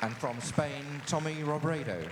And from Spain, Tommy Robredo.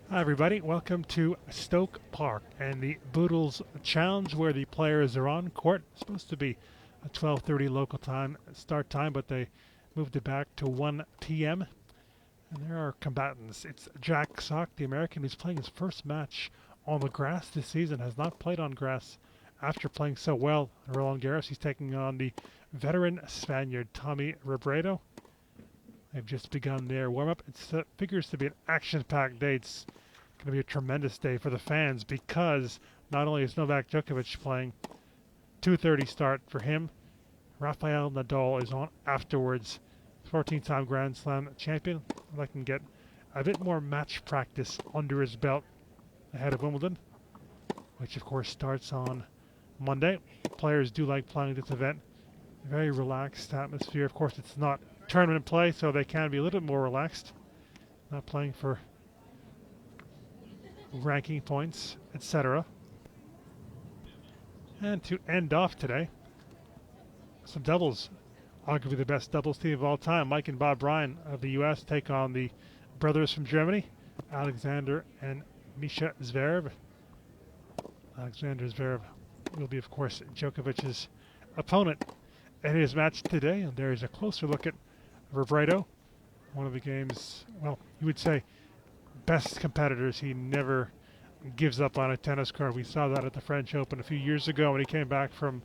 Hi everybody, welcome to Stoke Park and the Boodles Challenge where the players are on court. It's supposed to be a 12:30 local time start time, but they moved it back to 1 p.m. And there are combatants. It's Jack Sock, the American, who's playing his first match on the grass this season, has not played on grass after playing so well at Roland Garros. He's taking on the veteran Spaniard Tommy Robredo. They've just begun their warm-up. It figures to be an action-packed day. It's going to be a tremendous day for the fans because not only is Novak Djokovic playing, 2:30 start for him, Rafael Nadal is on afterwards, 14-time Grand Slam champion. I can get a bit more match practice under his belt ahead of Wimbledon, which of course starts on Monday. Players do like playing this event. Very relaxed atmosphere. Of course, it's not tournament play, so they can be a little bit more relaxed. Not playing for ranking points, etc. And to end off today, some doubles. Arguably the best doubles team of all time. Mike and Bob Bryan of the U.S. take on the brothers from Germany, Alexander and Misha Zverev. Alexander Zverev will be, of course, Djokovic's opponent in his match today. And there is a closer look at Robredo, one of the game's, well, you would say, best competitors. He never gives up on a tennis court. We saw that at the French Open a few years ago when he came back from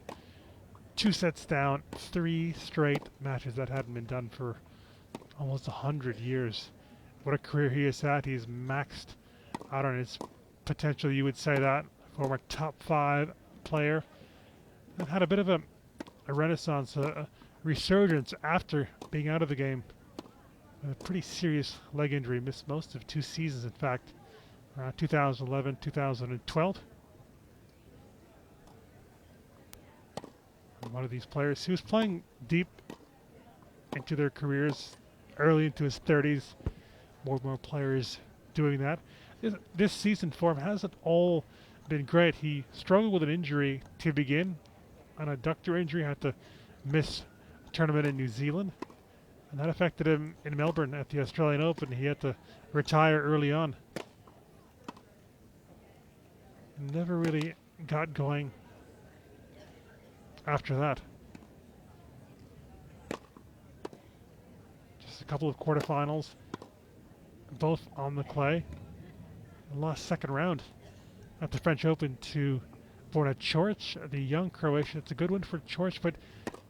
2 sets down, 3 straight matches. That hadn't been done for almost 100 years. What a career he has had. He's maxed out on his potential, you would say that. Former top 5 player. And had a bit of a renaissance, a resurgence after being out of the game. A pretty serious leg injury. Missed most of 2 seasons, in fact, around 2011, 2012. One of these players who's playing deep into their careers, early into his 30s. More and more players doing that. This season form hasn't all been great. He struggled with an injury to begin, an adductor injury, had to miss a tournament in New Zealand, and that affected him in Melbourne at the Australian Open. He had to retire early on. Never really got going after that. Just a couple of quarterfinals, both on the clay. And lost second round at the French Open to Borna Coric, the young Croatian. It's a good win for Coric, but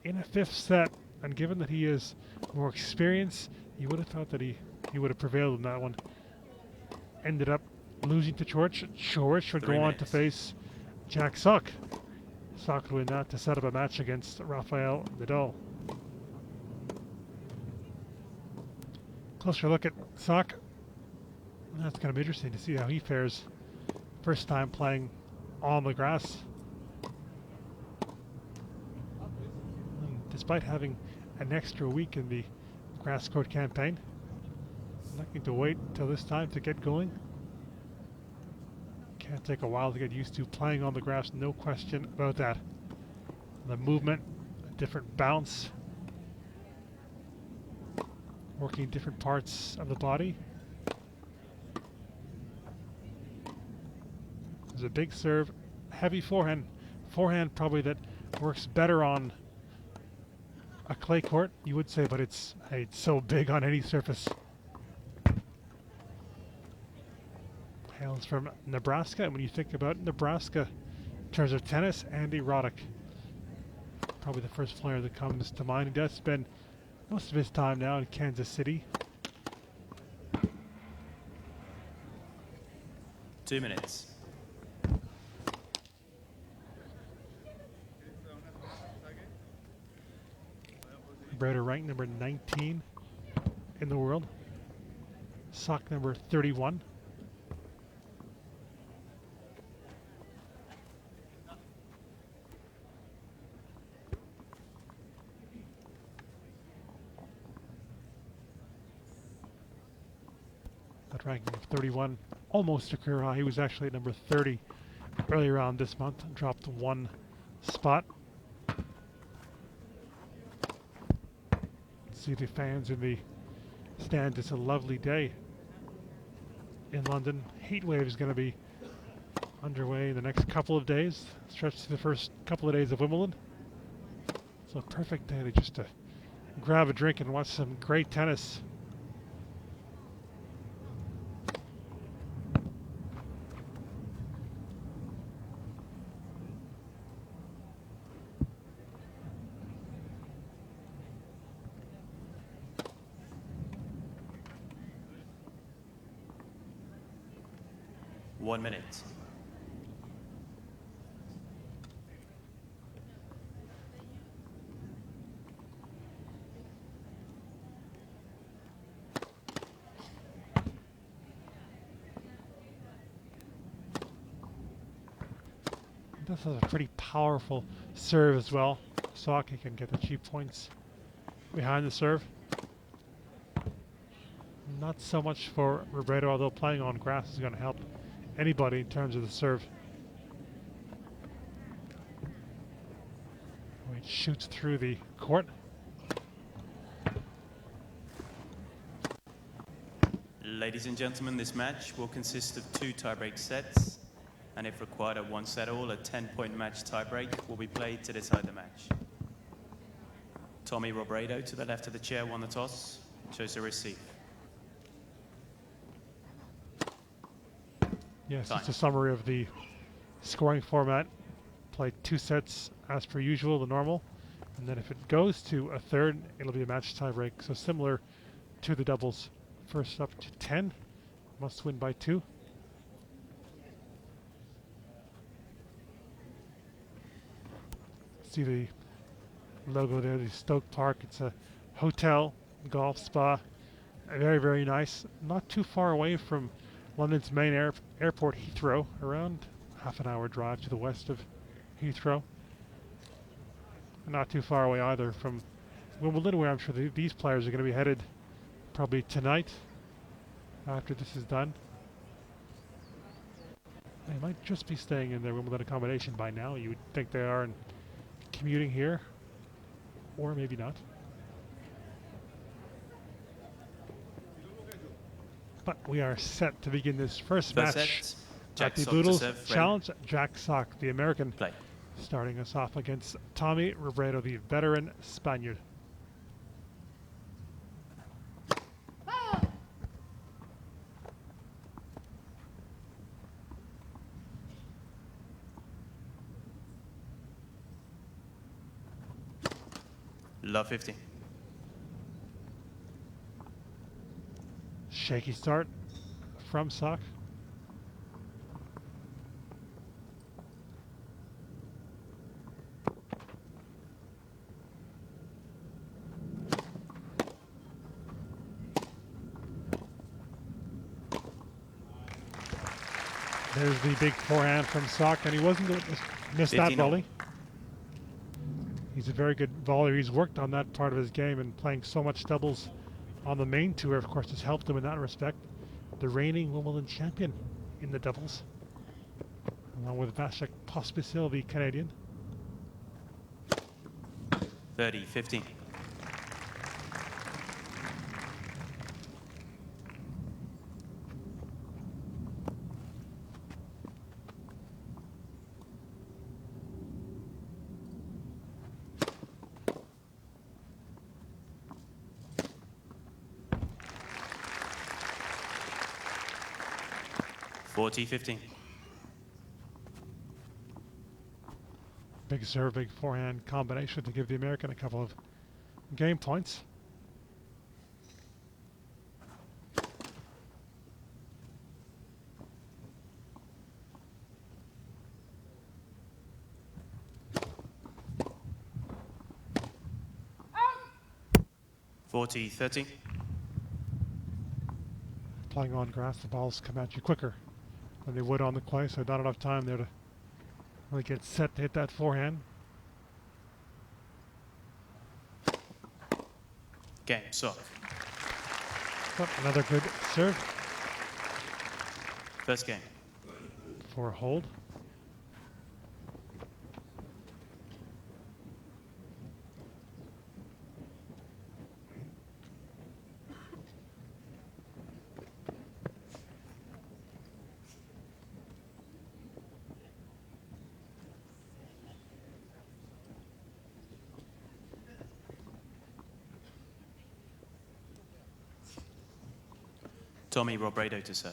in a 5th set, and given that he has more experience, you would have thought that he would have prevailed in that one. Ended up losing to Coric. Coric would go on to face Jack Sock. Sock would win that to set up a match against Rafael Nadal. Closer look at Sock. That's going to be interesting to see how he fares. First time playing on the grass despite having an extra week in the grass court campaign. Looking to wait until this time to get going. Can take a while to get used to playing on the grass, no question about that. The movement, a different bounce, working different parts of the body. There's a big serve, heavy forehand. Forehand probably that works better on a clay court, you would say, but it's so big on any surface. Hails from Nebraska, and when you think about Nebraska in terms of tennis, Andy Roddick, probably the first player that comes to mind. He does spend most of his time now in Kansas City. 2 minutes. Robredo ranked number 19 in the world. Sock number 31. That ranking of 31, almost a career high. He was actually at number 30 earlier on this month, dropped one spot. See the fans in the stands. It's a lovely day in London. Heat wave is going to be underway in the next couple of days, stretched to the first couple of days of Wimbledon. So a perfect day just to grab a drink and watch some great tennis. One minute. This is a pretty powerful serve as well. Saki can get the cheap points behind the serve. Not so much for Robredo, although playing on grass is going to help anybody in terms of the serve. It shoots through the court. Ladies and gentlemen, this match will consist of 2 tiebreak sets, and if required at 1 set all, a 10-point match tiebreak will be played to decide the match. Tommy Robredo, to the left of the chair, won the toss, chose to receive. Yes, Time. it's a summary of the scoring format. Play 2 sets as per usual, the normal. And then if it goes to a third, it'll be a match tiebreak. So similar to the doubles. First up to 10, must win by 2. See the logo there, the Stoke Park. It's a hotel, golf spa. Very, very nice. Not too far away from London's main airport, Heathrow, around half an hour drive to the west of Heathrow. Not too far away either from Wimbledon, where I'm sure these players are going to be headed probably tonight after this is done. They might just be staying in their Wimbledon accommodation by now. You would think they are, and commuting here, or maybe not. But we are set to begin this first match at the Boodles Challenge. Jack Sock, the American, starting us off against Tommy Robredo, the veteran Spaniard. Love 50. Shaky start from Sock. There's the big forehand from Sock, and he wasn't going to miss that volley. He's a very good volleyer. He's worked on that part of his game, and playing so much doubles on the main tour, of course, has helped him in that respect. The reigning Wimbledon champion in the doubles, along with Vasek Pospisil, the Canadian. 30-15. Big serve, big forehand combination to give the American a couple of game points. Playing on grass, the balls come at you quicker than they would on the clay, so not enough time there to really get set to hit that forehand. Game, sock. But another good serve First game. for a hold. Tommy Robredo to serve.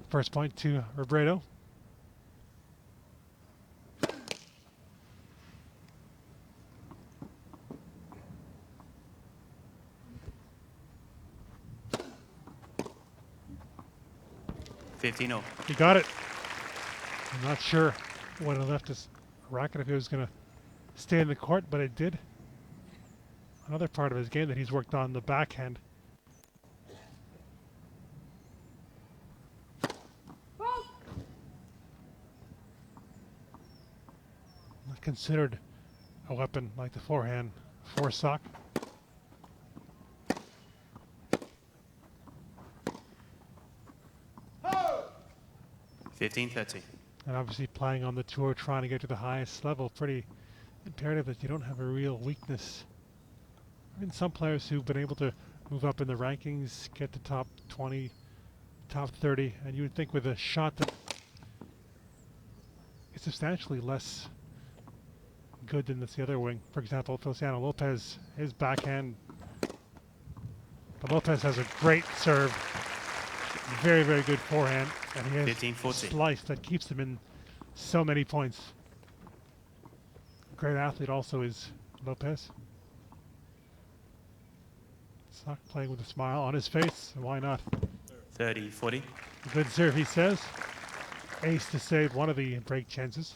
First point to Robredo. He got it. I'm not sure what it left his racket if it was going to stay in the court, but it did. Another part of his game that he's worked on, the backhand. Not considered a weapon like the forehand foresock. Oh! 15-30. And obviously playing on the tour, trying to get to the highest level, pretty imperative that you don't have a real weakness. I mean, some players who've been able to move up in the rankings, get to top 20, top 30, and you would think with a shot that is substantially less good than the other wing. For example, Feliciano Lopez, his backhand. But Lopez has a great serve, very, very good forehand, and he has 15-14. a slice that keeps him in so many points. Great athlete also is Lopez. Sock playing with a smile on his face, why not? 30-40. Good serve, he says. Ace to save one of the break chances.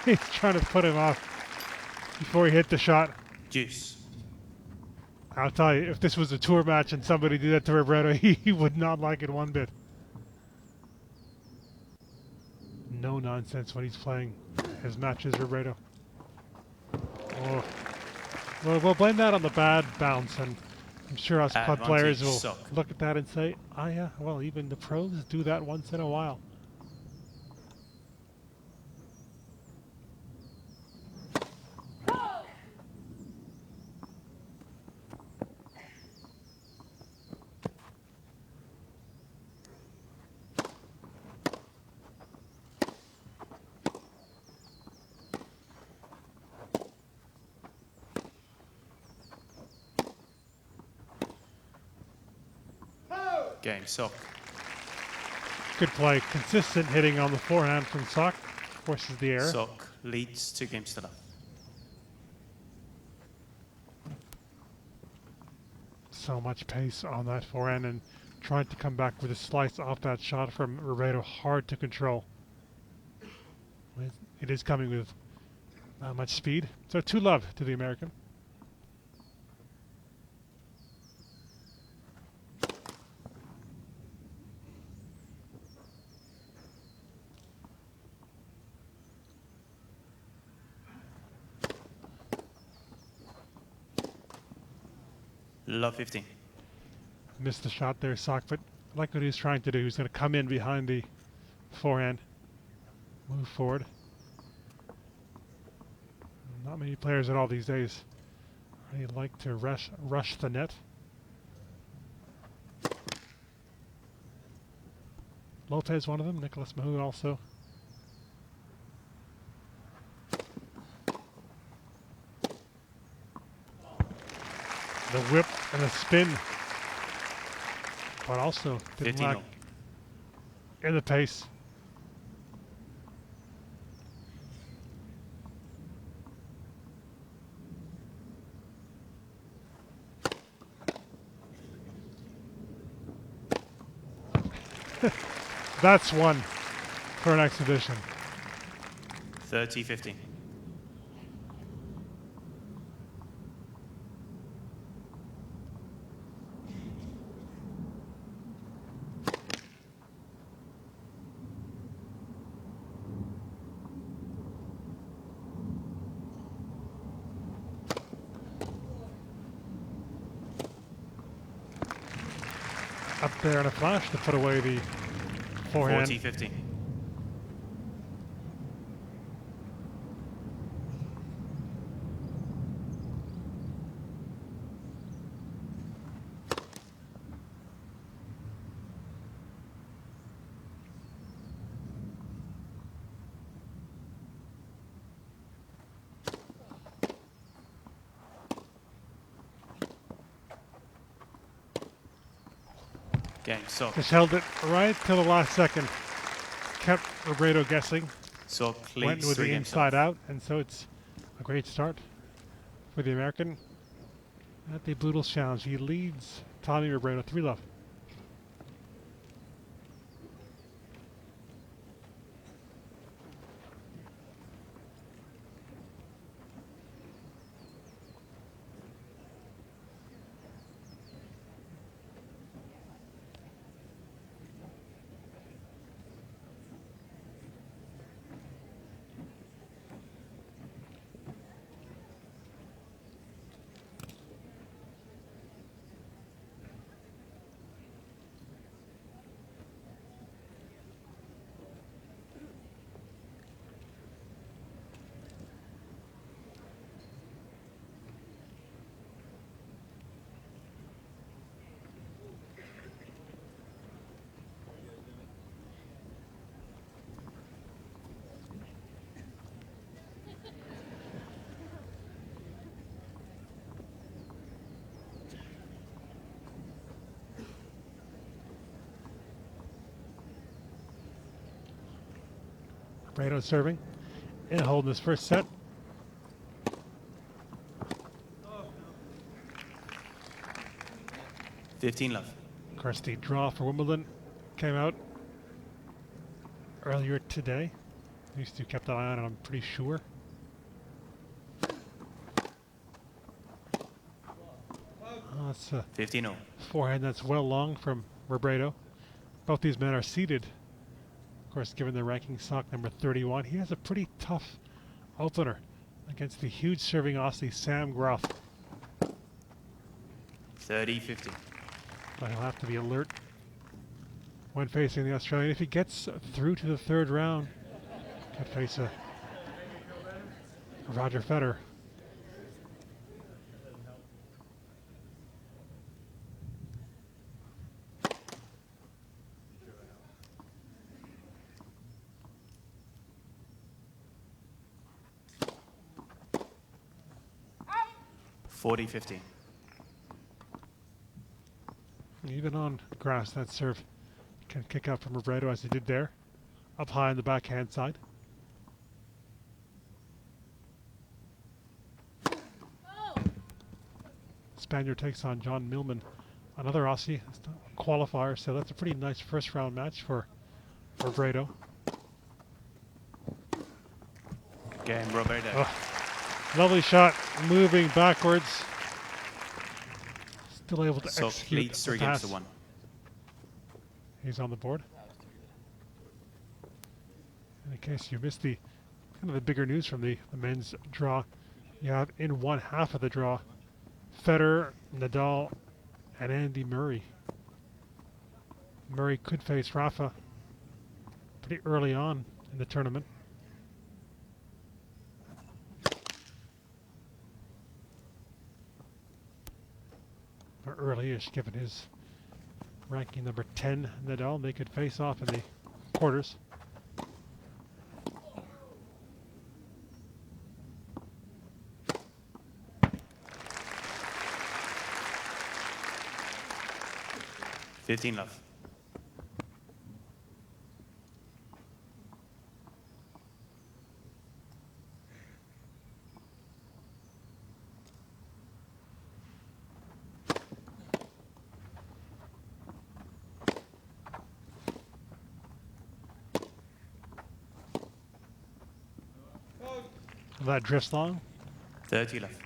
He's trying to put him off before he hit the shot. Deuce. I'll tell you, if this was a tour match and somebody did that to Robredo, he would not like it one bit. No nonsense when he's playing his matches, Robredo. Oh. Well, we'll blame that on the bad bounce, and I'm sure us club players will look at that and say, oh yeah, well, even the pros do that once in a while. Game, Sock. Good play. Consistent hitting on the forehand from Sock. Forces the error. Sock leads 2 games to love. So much pace on that forehand and trying to come back with a slice off that shot from Robredo. Hard to control. It is coming with not much speed. So 2-love to the American. Love 15. Missed the shot there, Sock, but I like what he's trying to do. He's going to come in behind the forehand, move forward. Not many players at all these days really like to rush the net. Lopez, one of them. Nicholas Mahmoud also. The whip and the spin, but also didn't lack in the pace. That's one for an exhibition. 30-15. Up there in a flash to put away the forehand. 40-15. Game, Sock. Just held it right till the last second. Kept Robredo guessing. Sock Went leads with 3 the games inside to love. out, and so it's a great start for the American at the Blue Bulls Challenge. He leads Tommy Robredo 3-love. Robredo serving and holding his first set. $15 Of course, the draw for Wimbledon came out earlier today. These two kept an eye on it, I'm pretty sure. That's a 15-0. forehand that's well long from Robredo. Both these men are seeded. Of course, given the ranking, Sock number 31. He has a pretty tough opener against the huge serving Aussie Sam Groth. 30-15. But he'll have to be alert when facing the Australian. If he gets through to the third round, could face a Roger Federer. even on grass, that serve can kick out from Robredo as he did there. Up high on the backhand side. Spaniard takes on John Millman, another Aussie qualifier, so that's a pretty nice first round match for Robredo. Again, Robredo. Oh, lovely shot, moving backwards. Still able to So execute leads the 3 games pass. to 1. He's on the board. In case you missed the kind of the bigger news from the men's draw, you have in one half of the draw Federer, Nadal, and Andy Murray. Murray could face Rafa pretty early on in the tournament. Or early-ish, given his ranking number 10, Nadal. They could face off in the quarters. $15 love. That drifts long. 30 love.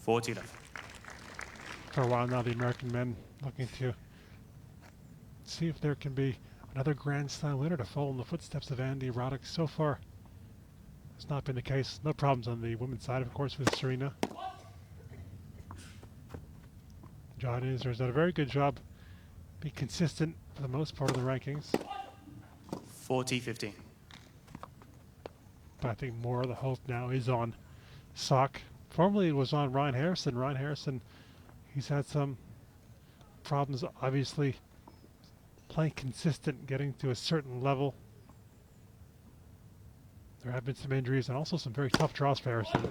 $40 love. For a while now, the American men looking to see if there can be another Grand Slam winner to follow in the footsteps of Andy Roddick. So far, it's not been the case. No problems on the women's side, of course, with Serena. John Isner's done a very good job being consistent for the most part of the rankings. 40-15. But I think more of the hope now is on Sock. Formerly it was on Ryan Harrison. Ryan Harrison, he's had some problems, obviously, playing consistent, getting to a certain level. There have been some injuries and also some very tough draws for Harrison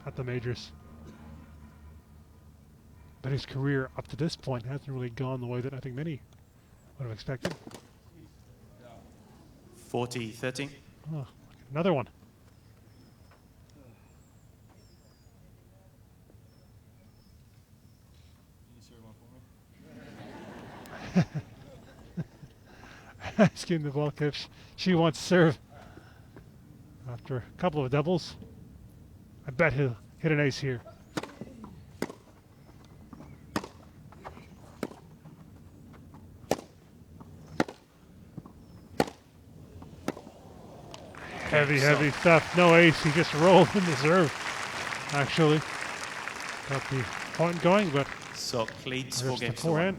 at the majors. But his career up to this point hasn't really gone the way that I think many would have expected. 40-13. Oh, another one. Asking the ball if she wants to serve after a couple of doubles. I bet he'll hit an ace here. Heavy stuff. No ace. He just rolled in the serve. Actually, got the point going, but So leads 4 the games to 1. forehand.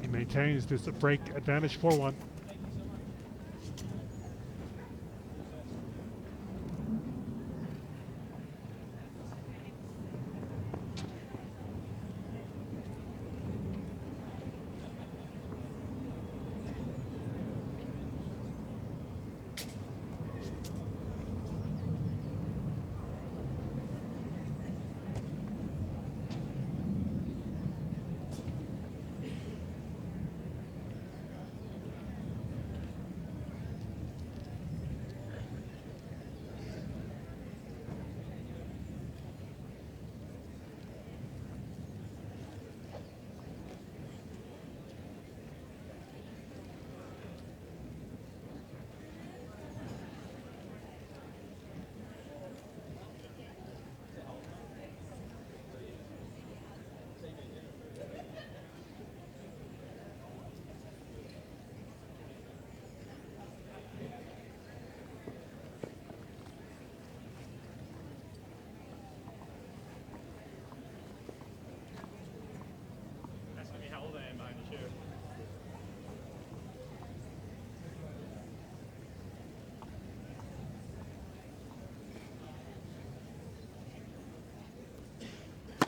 He maintains this break advantage 4-1.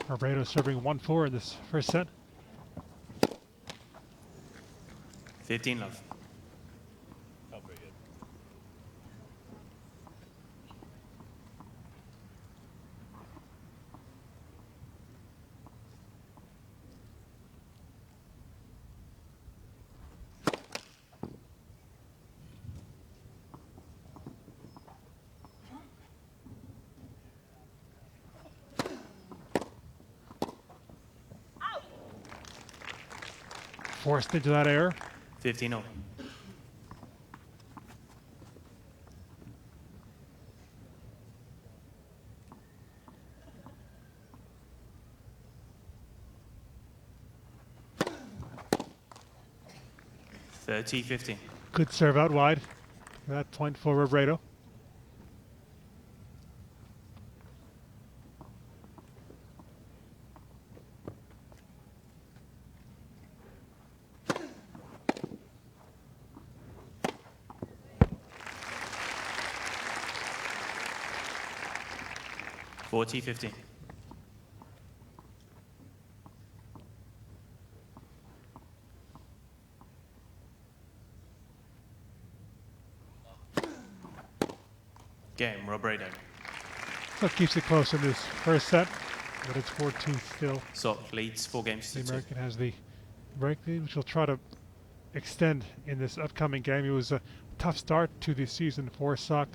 Robredo serving 1-4 in this first set. 15 love. Forced into that error. 15 all. $30-15. Good serve out wide. That point for Robredo. $40-15. Game, Robredo. So it keeps it close in this first set, but it's 4-2 still. Sock leads 4 games The to 2. American has the break lead, which will try to extend in this upcoming game. It was a tough start to the season for Sock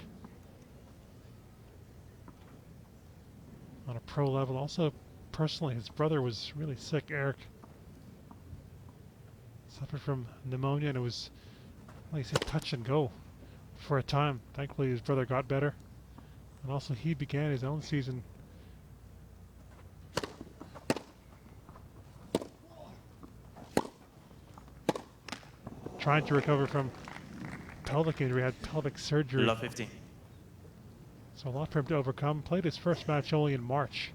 on a pro level. Also, personally, his brother was really sick, Eric. Suffered from pneumonia, and it was, like I said, touch and go for a time. Thankfully, his brother got better. And also, he began his own season trying to recover from pelvic injury, had pelvic surgery. Love 15. So a lot for him to overcome. Played his first match only in March.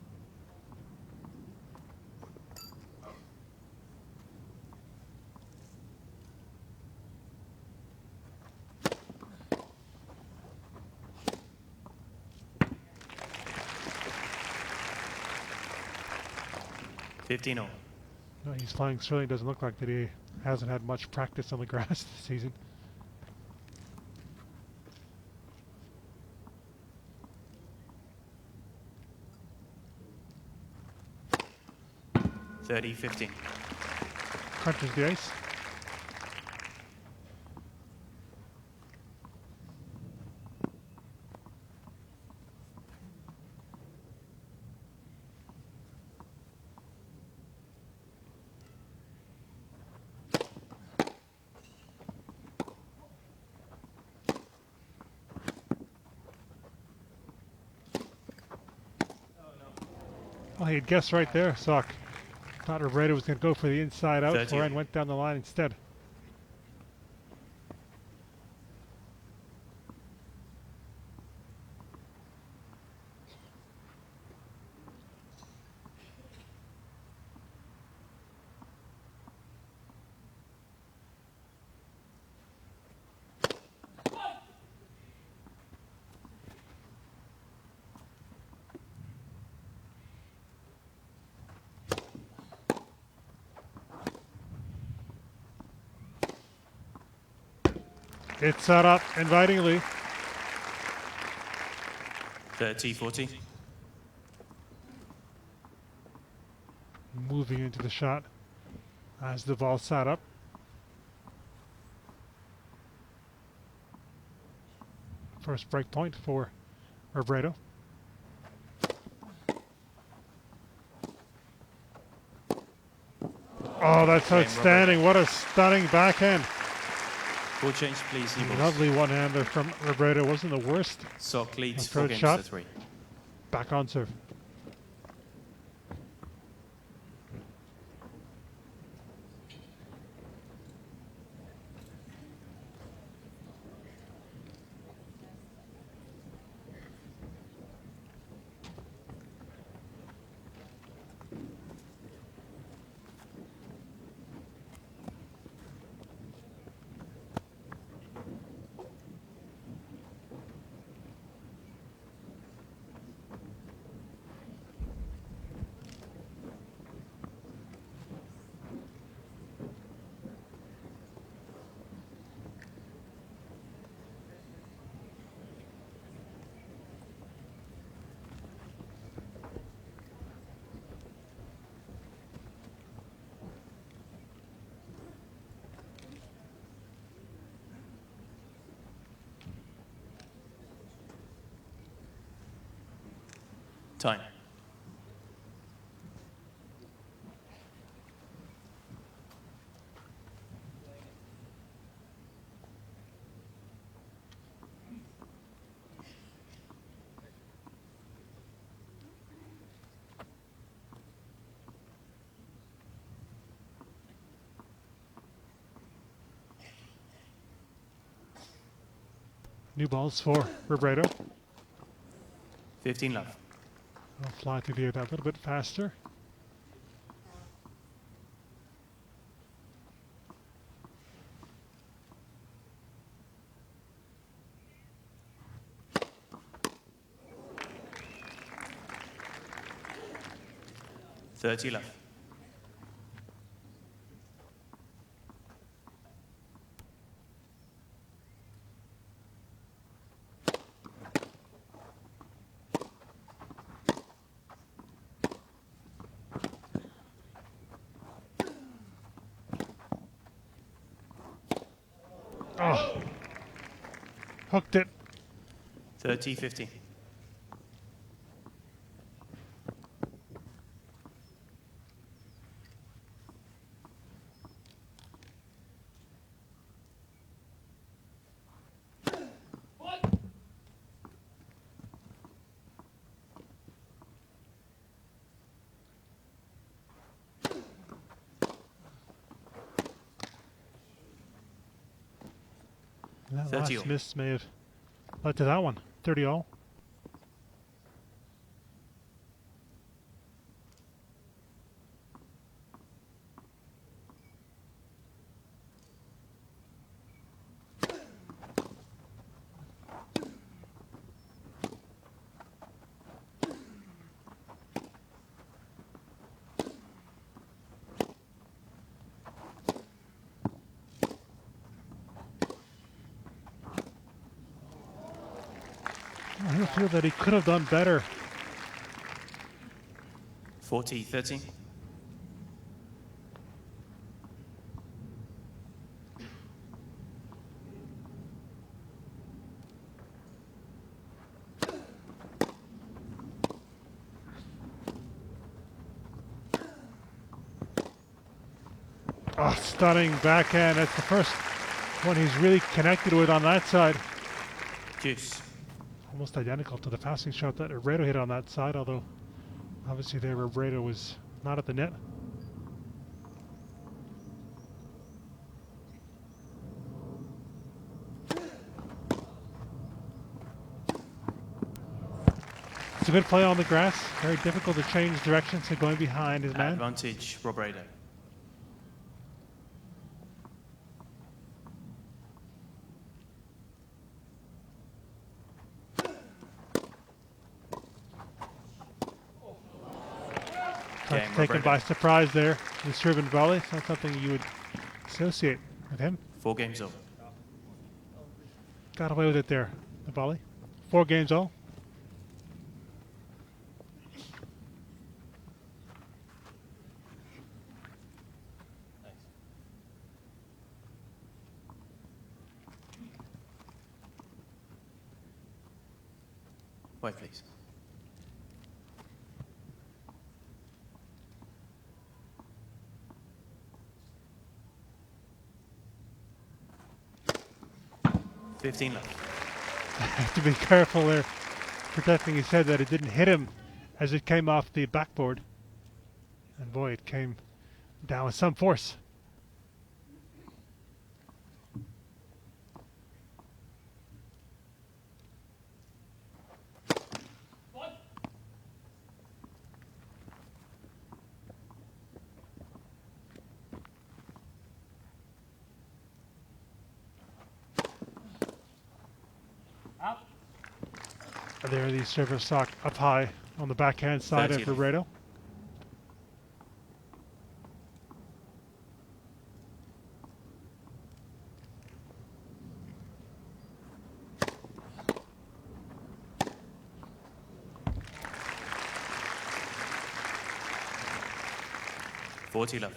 $15 all. No, he's playing. Certainly doesn't look like that he hasn't had much practice on the grass this season. $30-15. Crunches the ice. Well, he'd guessed right there, Sock. Thought Robredo was going to go for the inside out for and went down the line instead. It's set up invitingly. 30-40. Moving into the shot as the ball sat up. First break point for Robredo. Oh, that's outstanding. What a stunning backhand. Ball change, please. Lovely one-hander from Robredo. Wasn't the worst. Sock leads Third 4 games shot. to 3. Back on serve. Time. New balls for Robredo. 15 love. I'll fly through the air that little bit faster. Thirty love. Oh, hooked it. 30-50. That 30 last all. miss may have led to that one. 30 all. I feel that he could have done better. 40-30. Oh, stunning backhand. That's the first one he's really connected with on that side. Juice. Almost identical to the passing shot that Robredo hit on that side, although obviously there Robredo was not at the net. It's a good play on the grass. Very difficult to change direction, so going behind his man. Advantage, Robredo. Game, Taken Robredo. by surprise there. The serve and volley. It's not something you would associate with him. 4 games all. Got away with it there, the volley. 4 games all. White, please. $15 left. Have to be careful there, protecting his head that it didn't hit him as it came off the backboard. And boy, it came down with some force. There, the server sock up high on the backhand side of 30. Robredo. $40 left.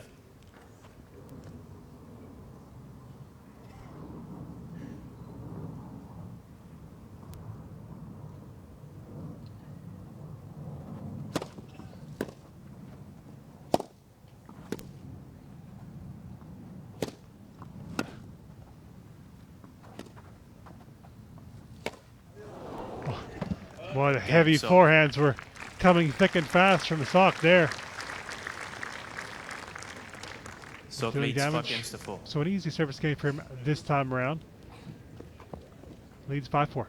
Boy, the heavy so. forehands were coming thick and fast from the sock there. Sok Doing leads 5 damage. games to 4. So an easy service game for him this time around. Leads 5-4.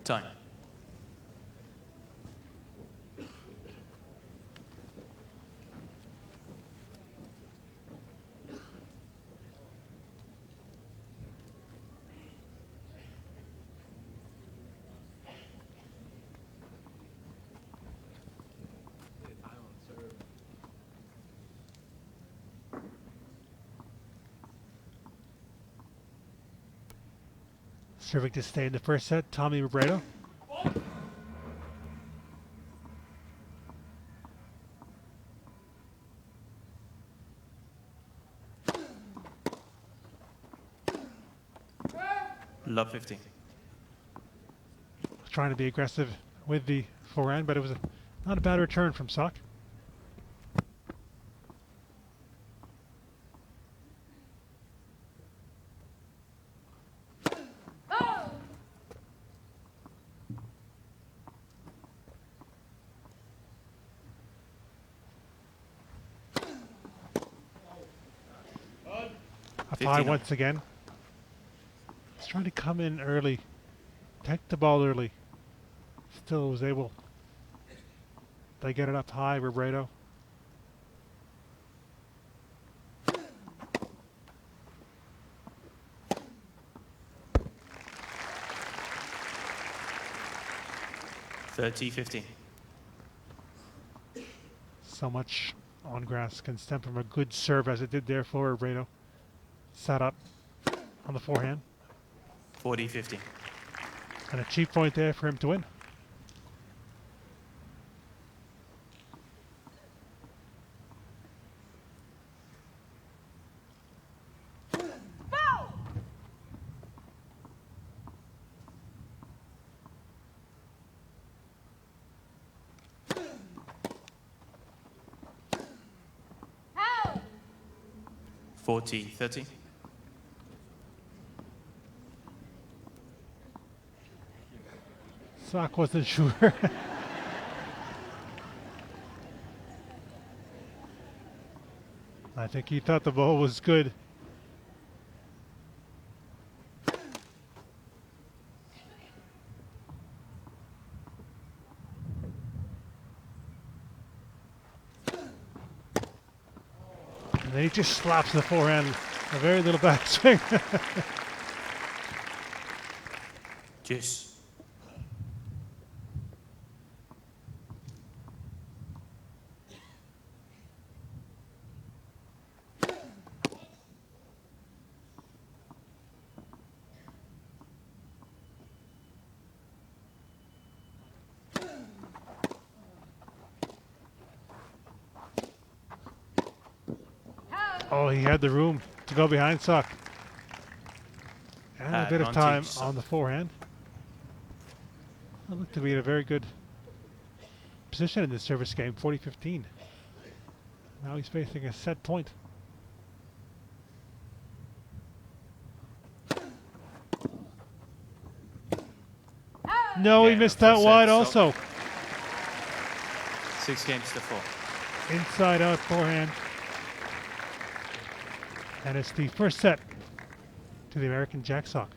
Time. Serving to stay in the first set, Tommy Robredo. Love 15. Trying to be aggressive with the forehand, but it was not a bad return from Sok. Up high once again. He's trying to come in early, take the ball early. Still was able. They get it up high, Robredo. $30-15. So much on grass can stem from a good serve as it did there for Robredo. Sat up on the forehand. 40-15. And a cheap point there for him to win. $40-30. Sok wasn't sure. I think he thought the ball was good. And then he just slaps the forehand. A very little backswing. Juice. Oh, he had the room to go behind Sok. And a bit of time on the forehand. It looked to be in a very good position in this service game, 40-15. Now he's facing a set point. No, he missed that wide also. 6 games to 4. Inside out forehand. And it's the first set to the American Jack Sok.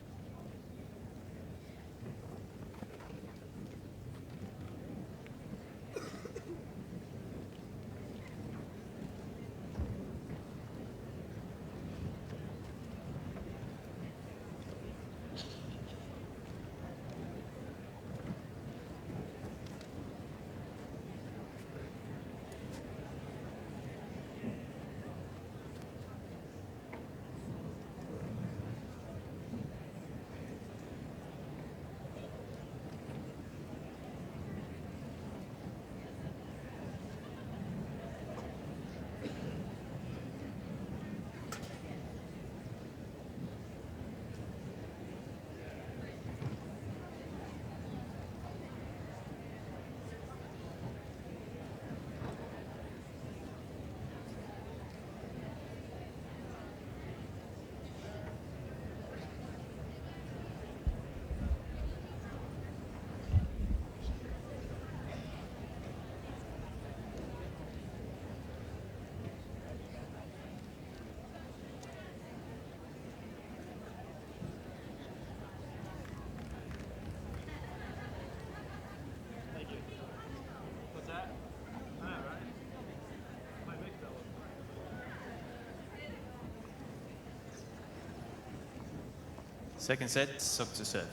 Second set, sub to serve.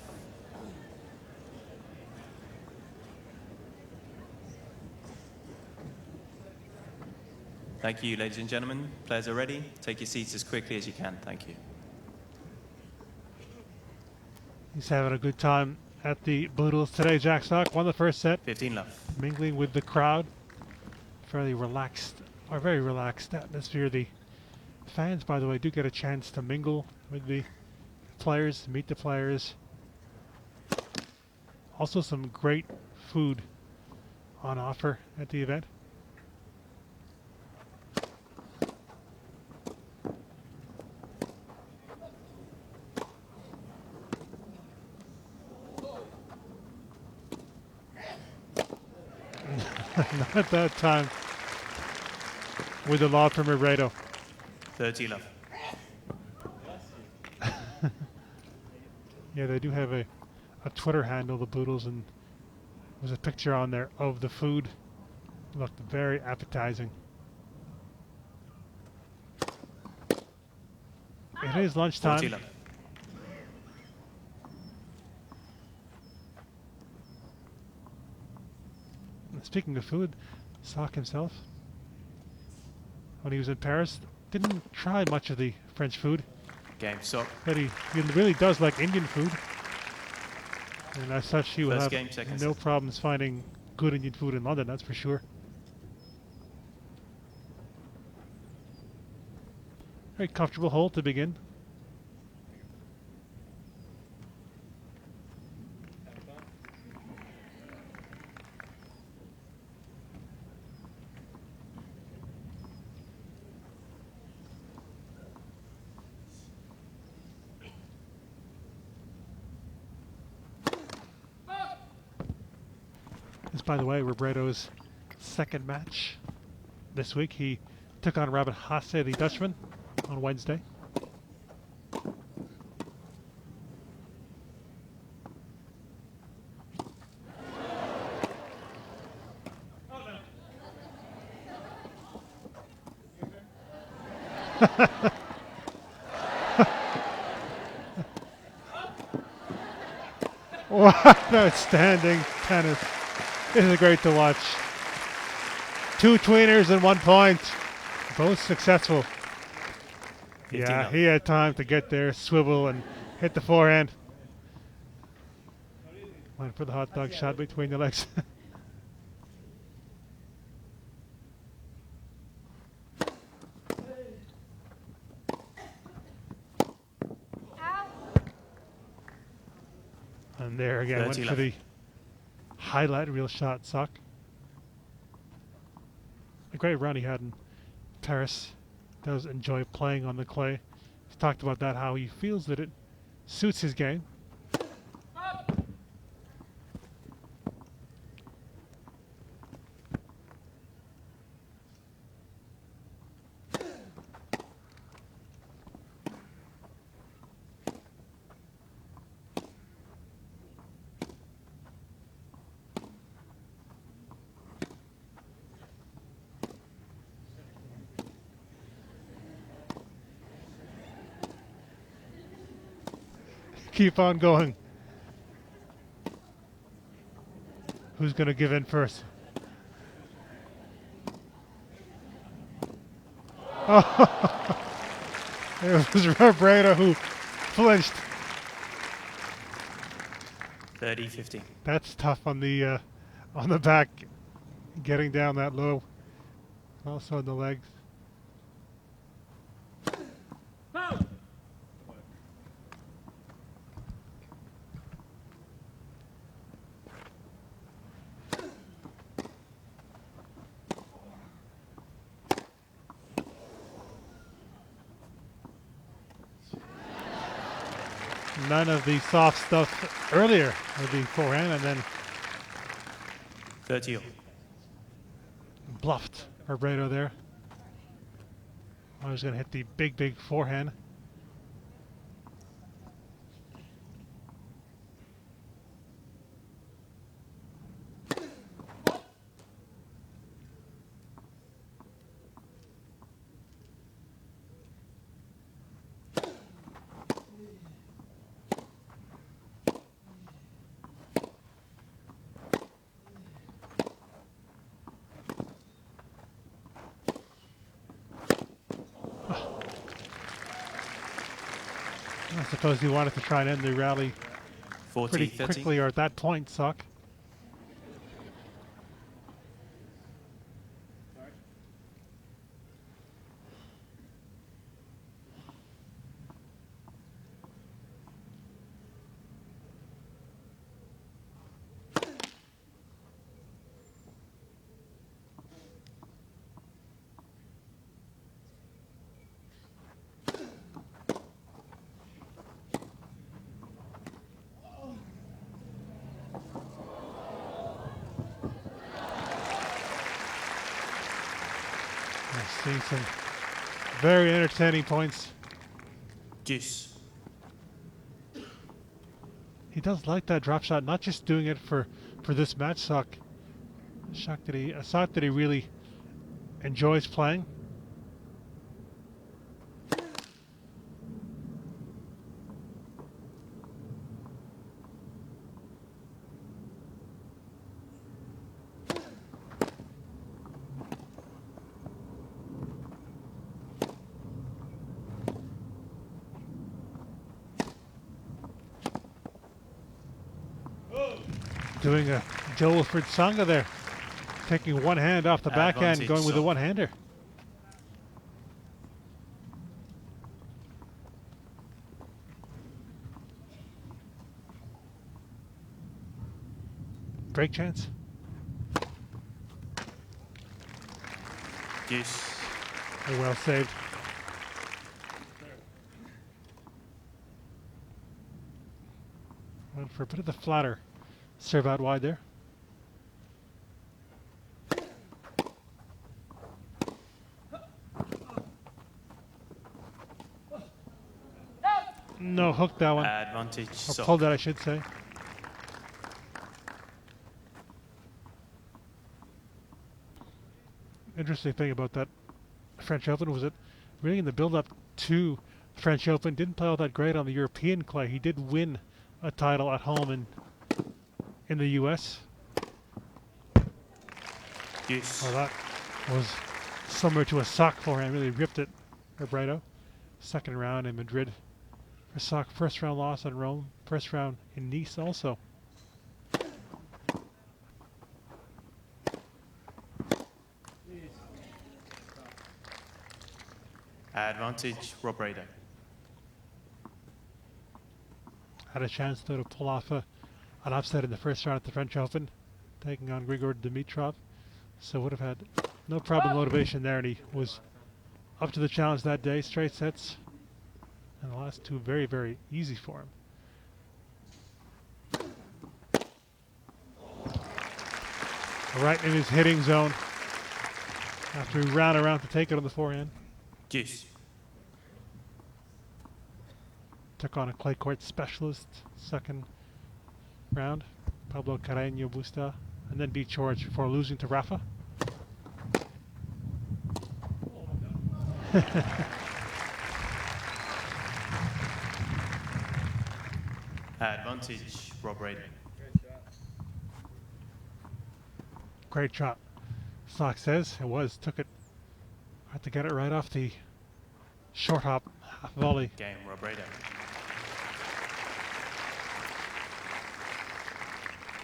Thank you, ladies and gentlemen. Players are ready. Take your seats as quickly as you can. Thank you. He's having a good time at the Boodles today. Jack Sock won the first set. 15 love. Mingling with the crowd. Fairly relaxed, or very relaxed atmosphere. The fans, by the way, do get a chance to mingle with the players, meet the players. Also some great food on offer at the event. Not at that time with the lob from Robredo. 30 love. Yeah, they do have a Twitter handle, the Boodles, and there's a picture on there of the food. Looked very appetizing. It is 40 lunchtime. love. Speaking of food, Sock himself, when he was in Paris, didn't try much of the French food, Game, sock. but he really does like Indian food. And as such, he will First have game, second no set. problems finding good Indian food in London, that's for sure. Very comfortable hole to begin. This, by the way, Robredo's second match this week. He took on Robin Hasse, the Dutchman, on Wednesday. What outstanding tennis. This is great to watch. Two tweeners and 1 point. Both successful. 15 Yeah, up. he had time to get there, swivel, and hit the forehand. Went for the hot dog shot between the legs. And there again, went 30 for left. the highlight reel shot, Sock. A great run he had in Paris. Does enjoy playing on the clay. He's talked about that, how he feels that it suits his game. Keep on going. Who's going to give in first? Oh, it was Robredo who flinched. 30-15. That's tough on the back, getting down that low. Also on the legs. None of the soft stuff earlier with the forehand, and then 30 up. bluffed Robredo there. I was going to hit the big forehand. suppose he wanted to try and end the rally 40, pretty 30. quickly, or at that point, Sock. I've seen some very entertaining points. Deuce. He does like that drop shot, not just doing it for this match, Sock. A shot that he really enjoys playing. Doing a Joe Wilfred Tsonga there. Taking one hand off the backhand, Advantage, going with a Sock. one-hander. Break chance. Deuce. Oh, well saved. Went for a bit of the flatter. Serve out wide there. No, hooked that one. Advantage. Or Sock. pulled that, I should say. Interesting thing about that French Open was that really in the build-up to the French Open, didn't play all that great on the European clay. He did win a title at home in the US. Deuce. Well, that was similar to a Sock forehand. Really ripped it, Robredo. Second round in Madrid for Sock. First round loss in Rome. First round in Nice also. Advantage. Robredo. Had a chance though to pull off an upset in the first round at the French Open, taking on Grigor Dimitrov. So would have had no problem motivation there, and he was up to the challenge that day. Straight sets, and the last two very, very easy for him. Right in his hitting zone after he ran around to take it on the forehand. Deuce. Took on a clay court specialist second round, Pablo Carreño Busta, and then beat George before losing to Rafa. Advantage. Robredo. Great shot. Sock says it was. Took it. Had to get it right off the short hop half volley. Game. Robredo.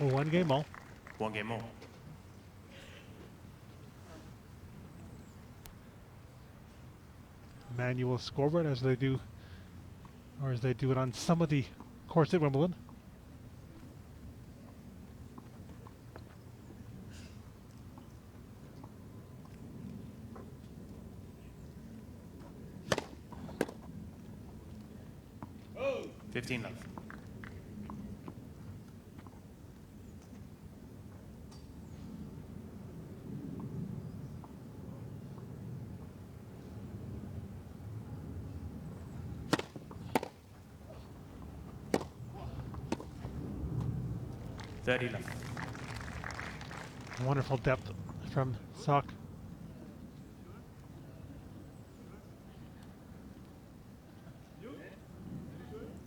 Oh, one game all. One game more. Manual scoreboard as they do, or as they do it on some of the courts at Wimbledon. Oh. 15 love. left. Wonderful depth from Sock.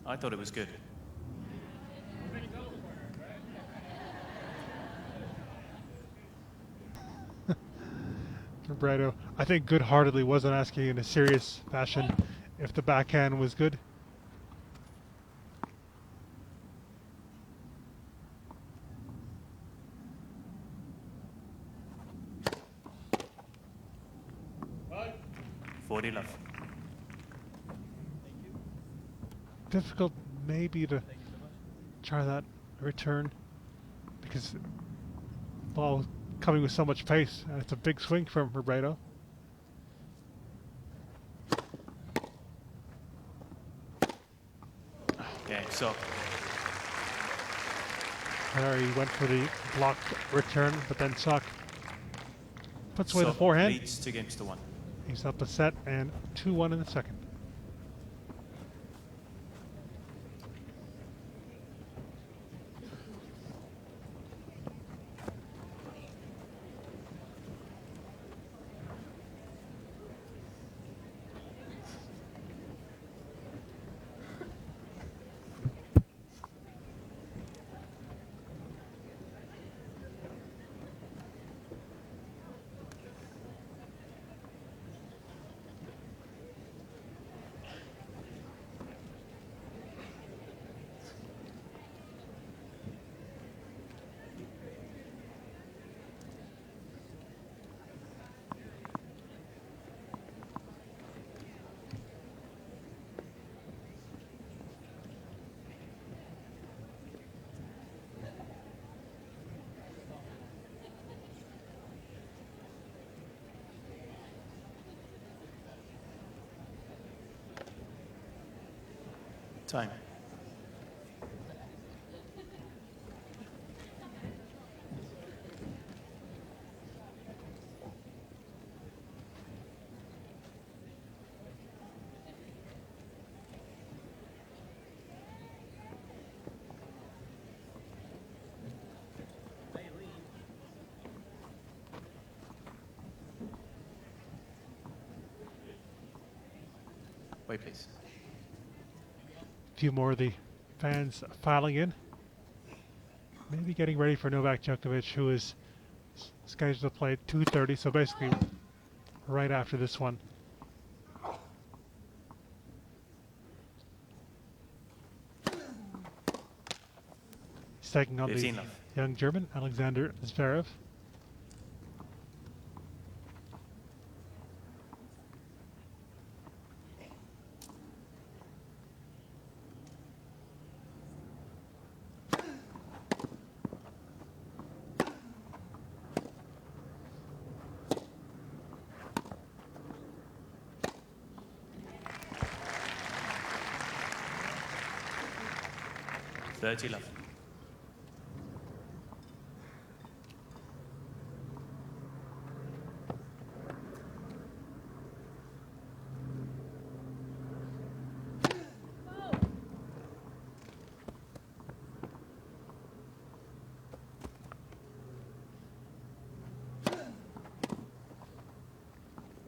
I thought it was good. Robredo, I think good-heartedly wasn't asking in a serious fashion if the backhand was good. 40 love. Difficult maybe to try that return because the ball coming with so much pace, and it's a big swing from Robredo. Game so. There he went for the blocked return, but then Sock puts away the Sok forehand. leads 2-1. He's up a set and 2-1 in the second. Time. Wait, please. Few more of the fans filing in. Maybe getting ready for Novak Djokovic, who is scheduled to play at 2:30, so basically right after this one. He's taking on the 15 love. young German, Alexander Zverev. Thirty love.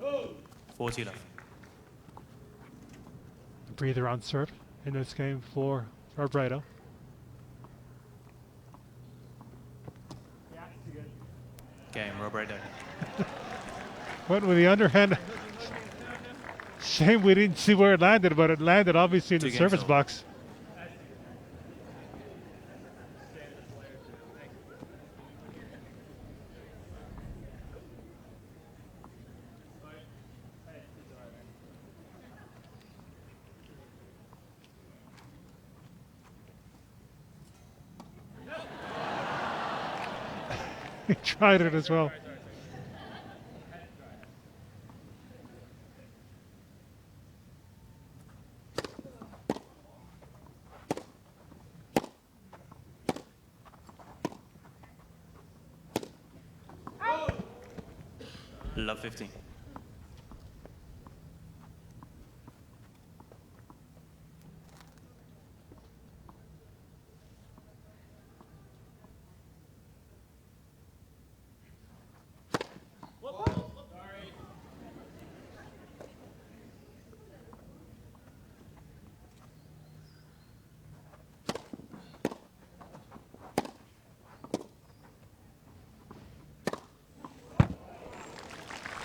Oh. 40 love. Breather on serve in this game for Robredo. Game, Robredo. Went with the underhand. Shame we didn't see where it landed, but it landed obviously in the service over. box. He tried it as well. Love 15.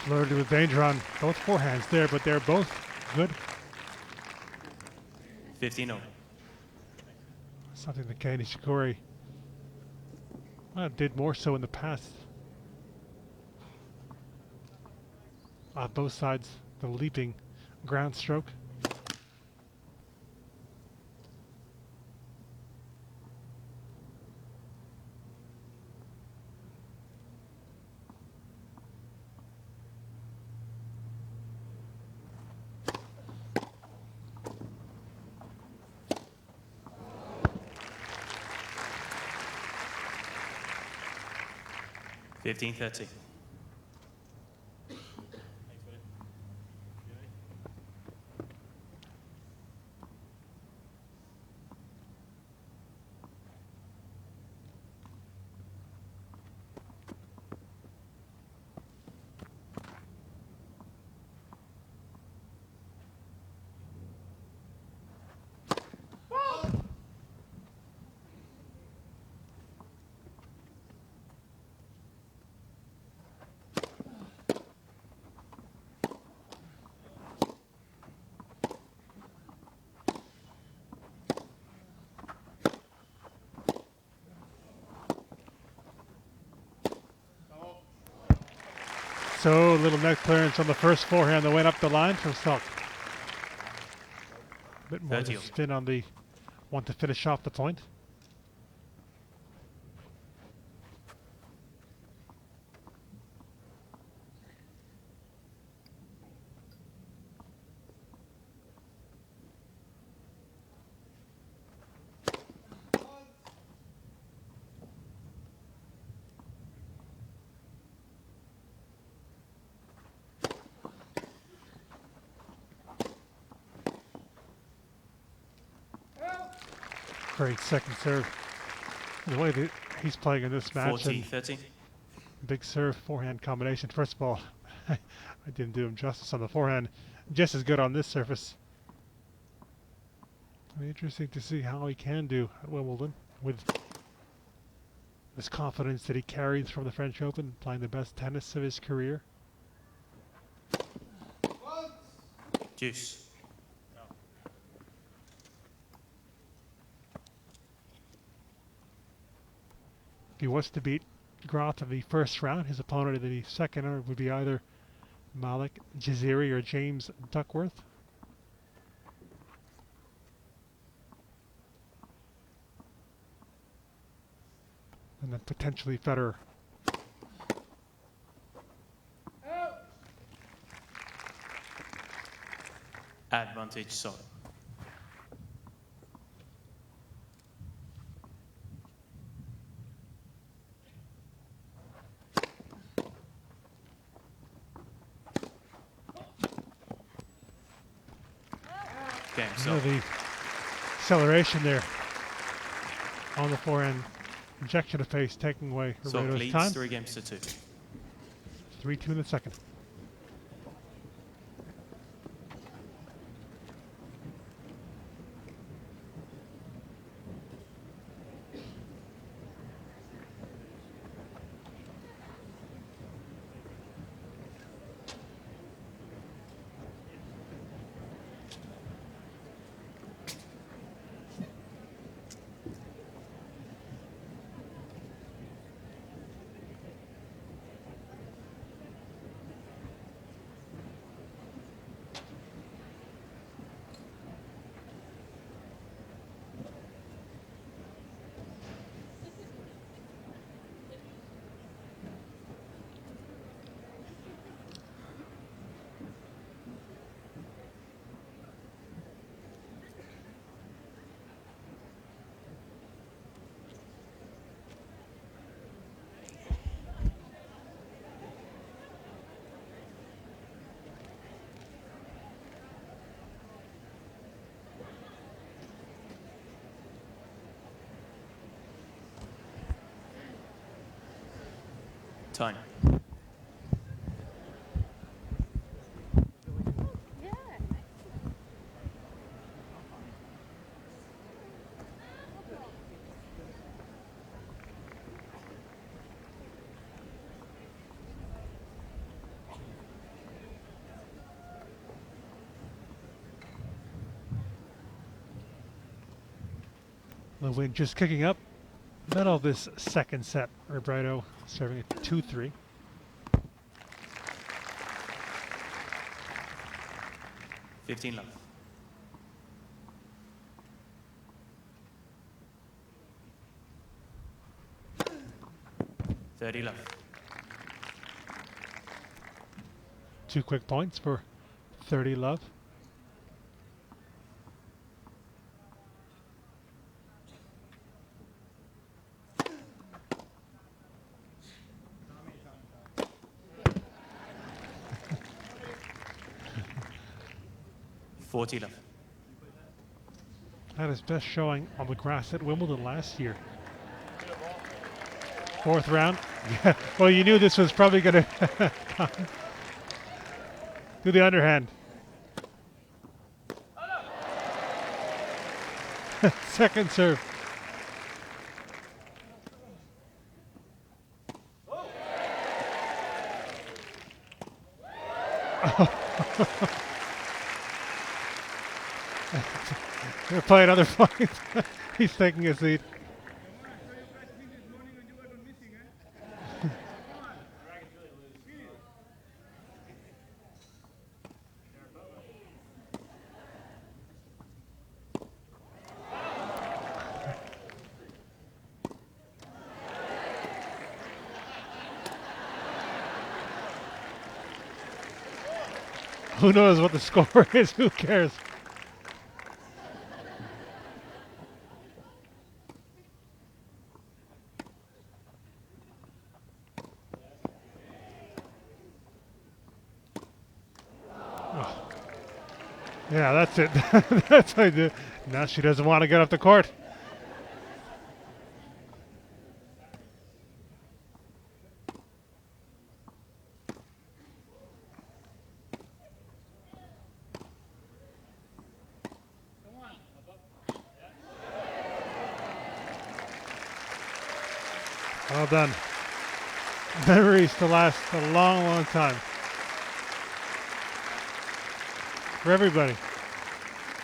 Flirted with danger on both forehands there, but they're both good. 15-0. Something that Kei Nishikori did more so in the past. Both sides the leaping ground stroke. Fifteen 30. So, little net clearance on the first forehand that went up the line from Selk. A bit more of a spin on the one to finish off the point. Great second serve. The way that he's playing in this match. 40-30. Big serve forehand combination. First of all, I didn't do him justice on the forehand. Just as good on this surface. It'll be interesting to see how he can do at Wimbledon with this confidence that he carries from the French Open, playing the best tennis of his career. Juice. If he was to beat Groth in the first round, his opponent in the second round would be either Malik Jaziri or James Duckworth. And then potentially Federer. Advantage Sol. Game Sol. The acceleration there on the forehand. Injection of face taking away Sol Robredo's leads time. 3-2. 3-2 in the second. Time. The wind just kicking up. Middle of this second set. Robredo serving at 2-3. 15 love. 30 love. 2 quick points for 30 love. $40 love. Had his best showing on the grass at Wimbledon last year. 4th round. Yeah. Well, you knew this was probably going to come. Do the underhand. Second serve. They're playing other points. He's taking a seat. Who knows what the score is? Who cares? Oh. Yeah, that's it. That's what I do. Now she doesn't want to get off the court. Well done. Memories to last a long, long time. For everybody.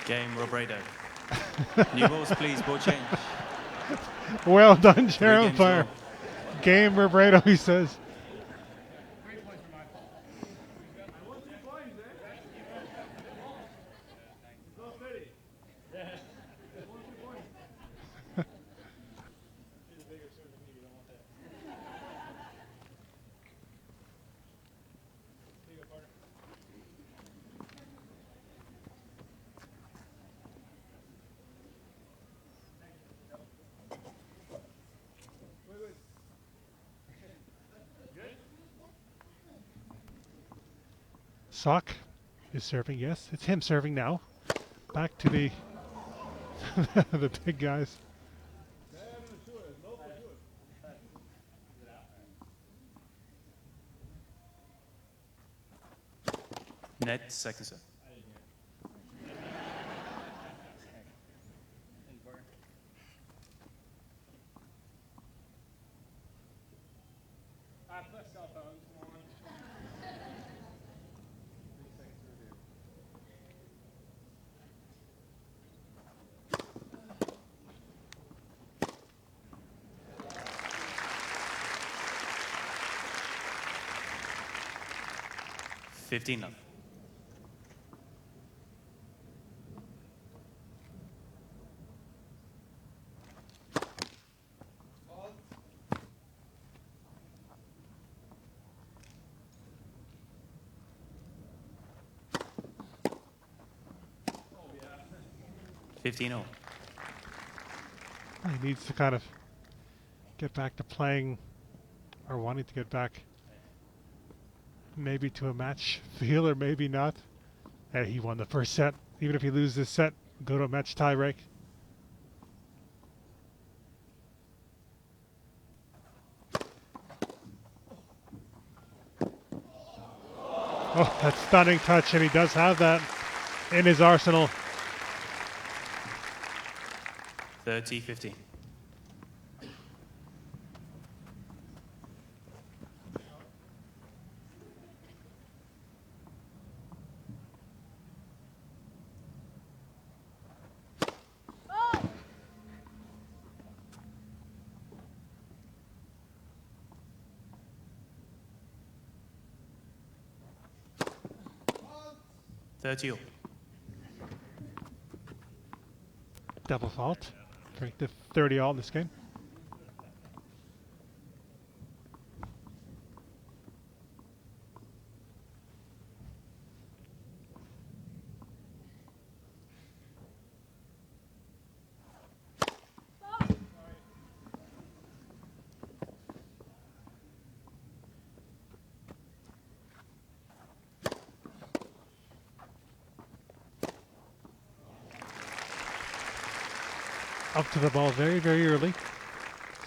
Game Robredo. New balls, please. Ball change. Well done, 3 chair games umpire. all. Game Robredo, he says. Sock is serving, yes. It's him serving now. Back to the the big guys. Net, second serve. $15 love. 15 all. He needs to kind of get back to playing, or wanting to get back maybe to a match feel, or maybe not. Hey, he won the first set. Even if he loses this set, go to a match tie break. Oh, that stunning touch, and he does have that in his arsenal. 30-15. $30 all. double fault. Drink the 30 all in this game. Up to the ball very, very early.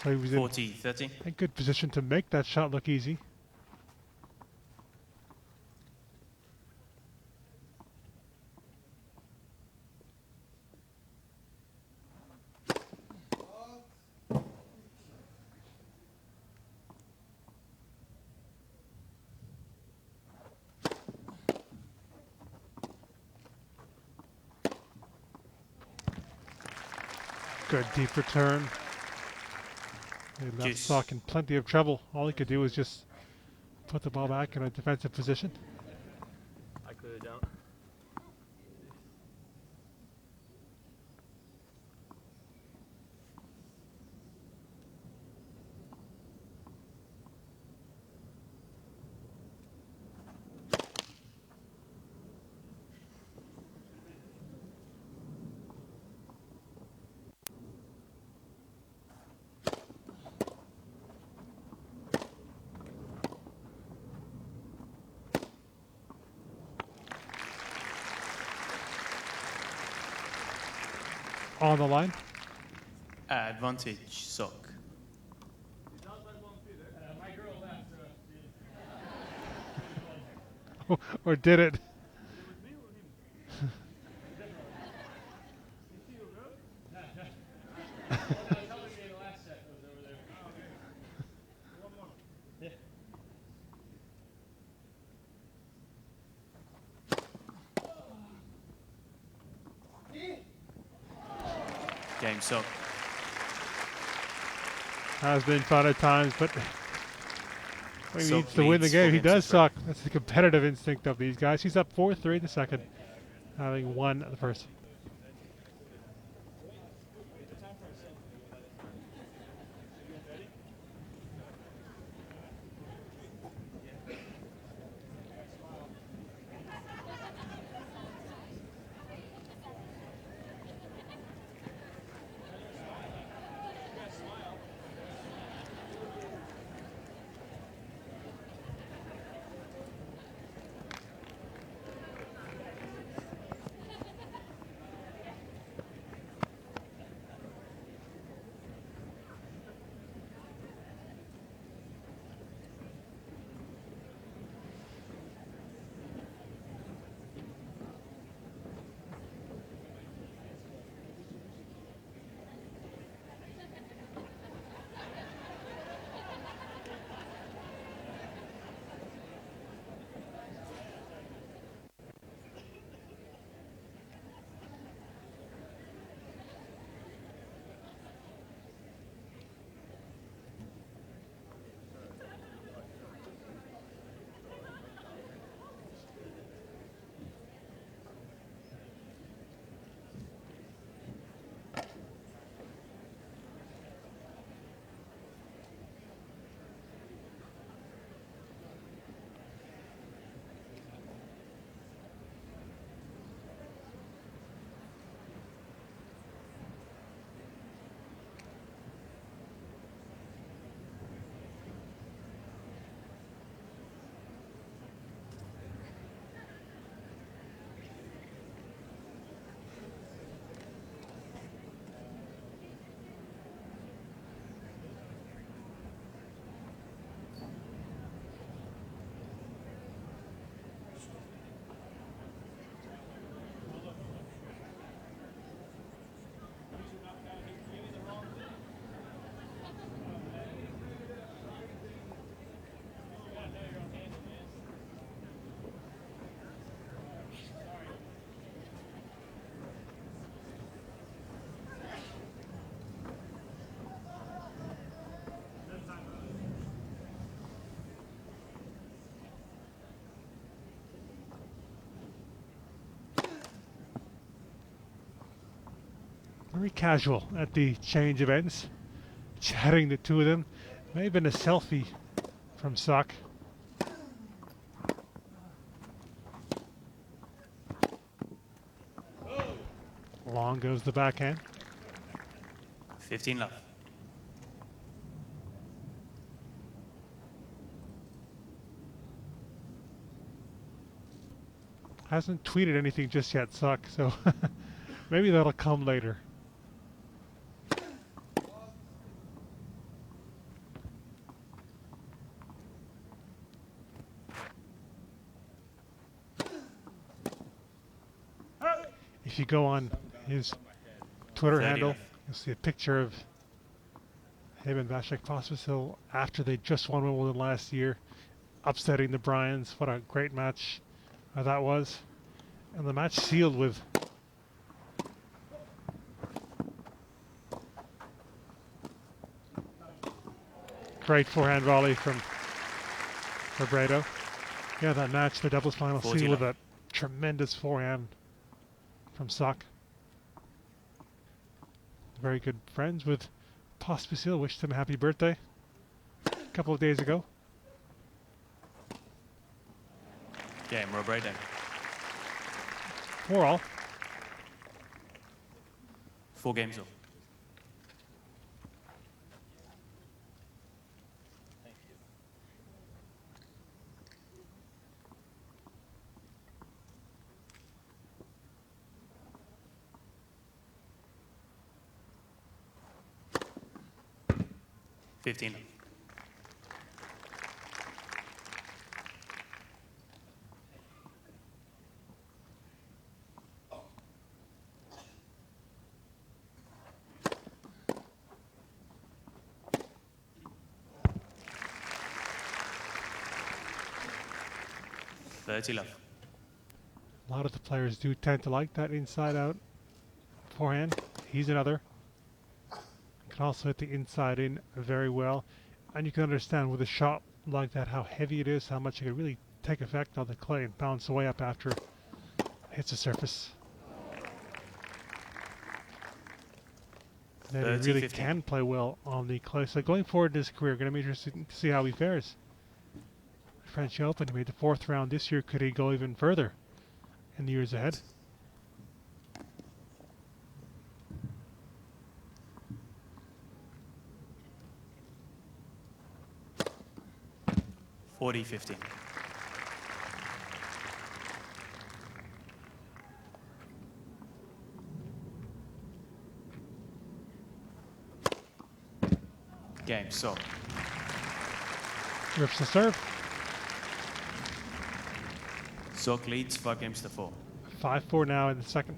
So he was 40-30. in good position to make that shot look easy. Good deep return. He left Juice. Sock in plenty of trouble. All he could do was just put the ball back in a defensive position. I clear it down. On the line. Advantage, Sock. Or did it? Game, Sock. Has been fun at times, but when he Sock needs to win the leads game, he 4 games does to suck. That's the competitive instinct of these guys. He's up 4-3 in the second, having won the first. very casual at the change of ends, chatting the two of them. May have been a selfie from Sock. Long goes the backhand. 15 love. Hasn't tweeted anything just yet, Sock, so maybe that'll come later. If you go on his Twitter 30 handle, left. you'll see a picture of him and Vasek Pospisil after they just won Wimbledon last year, upsetting the Bryans. What a great match that was. And the match sealed with great forehand volley from Robredo. Yeah, that match, the doubles final, 40 sealed with left. a tremendous forehand from Sock. Very good friends with Pospisil. Wished him a happy birthday a couple of days ago. Game, Robredo. 4-all. 4 games off. Thank you. 15. 30 love. A lot of the players do tend to like that inside-out forehand. He's another. Can also hit the inside in very well. And you can understand with a shot like that how heavy it is, how much it can really take effect on the clay and bounce away up after it hits the surface. Then he 30, really 15. can play well on the clay. So going forward in his career, going to be interesting to see how he fares. French Open, he made the 4th round this year. Could he go even further in the years ahead? Forty 15. Game, so. Rips the serve. Sok leads 5 games to 4. 5-4 now in the second.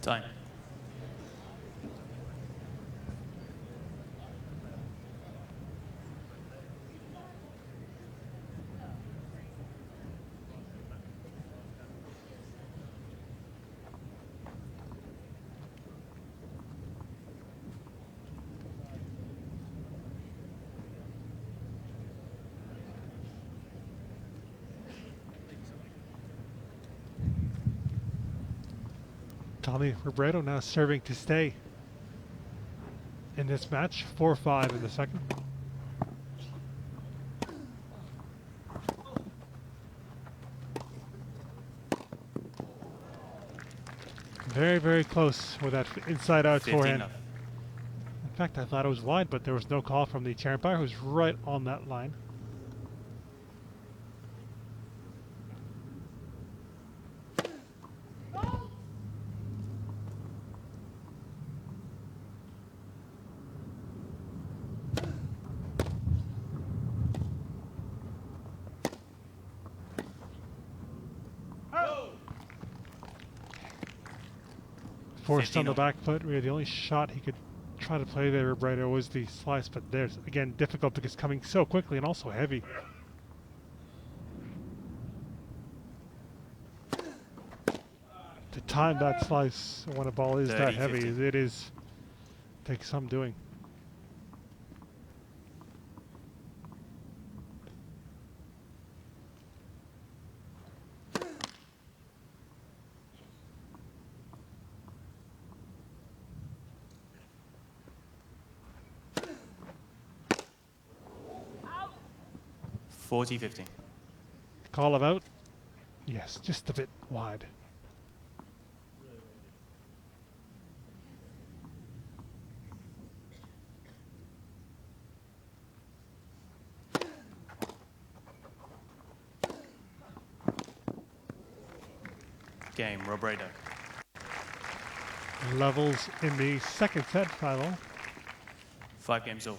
Time. Tommy Robredo now serving to stay in this match. 4-5 in the second. very, very close with that inside-out 15 forehand. love. In fact, I thought it was wide, but there was no call from the chair umpire, who's right on that line. Forced on the 15-0. back foot. Really, the only shot he could try to play there, Robredo, was the slice, but there's, again, difficult because coming so quickly and also heavy. To time that slice when a ball is that 30, heavy, 50. it is, takes some doing. Out. 40-50. Call him out. Yes, just a bit wide. Game, Robredo. Levels in the second set, 5-0. 5 games all.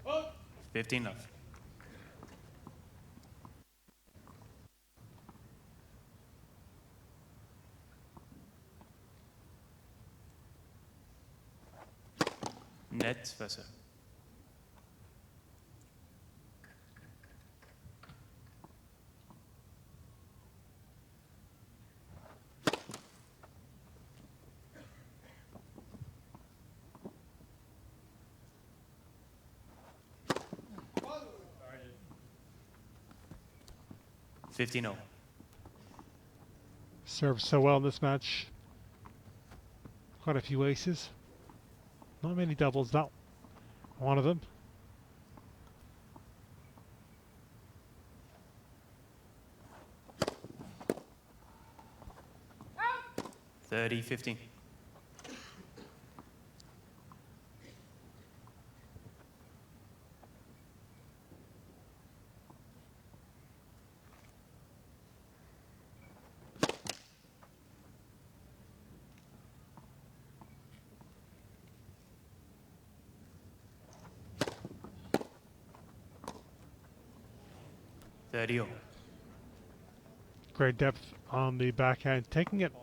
Oh. 15 love. Net versus. $15-0. Served so well in this match. Quite a few aces. Not many doubles, not one of them. Out. 30-15. Great depth on the backhand, taking it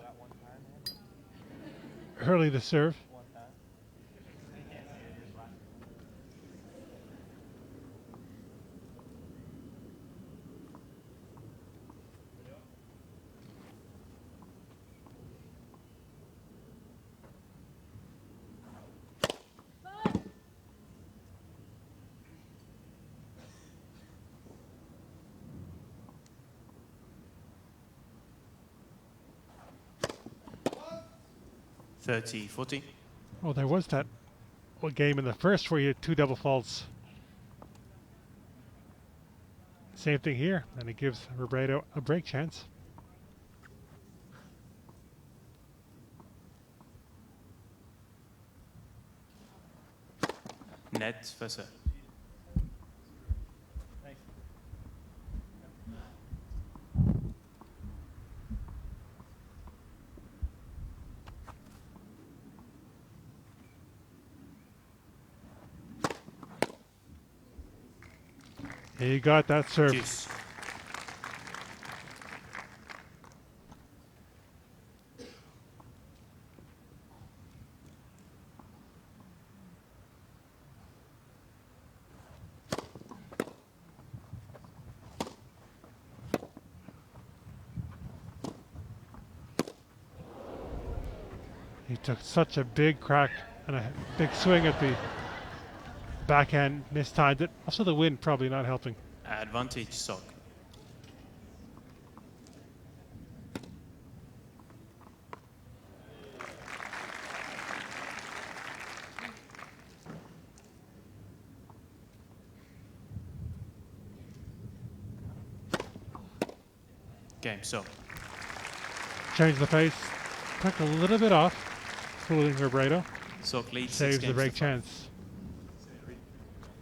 early to serve. $30-40. Oh, there was that game in the first where he had two double faults. Same thing here, and it gives Robredo a break chance. Net versus. He got that serve. Juice. He took such a big crack and a big swing at the backhand, mistimed it. Also the wind probably not helping. Advantage sock. Game sock. Change the face. Took a little bit off. Fooling Robredo. Sock leads 6 Saves the games break to 5. chance.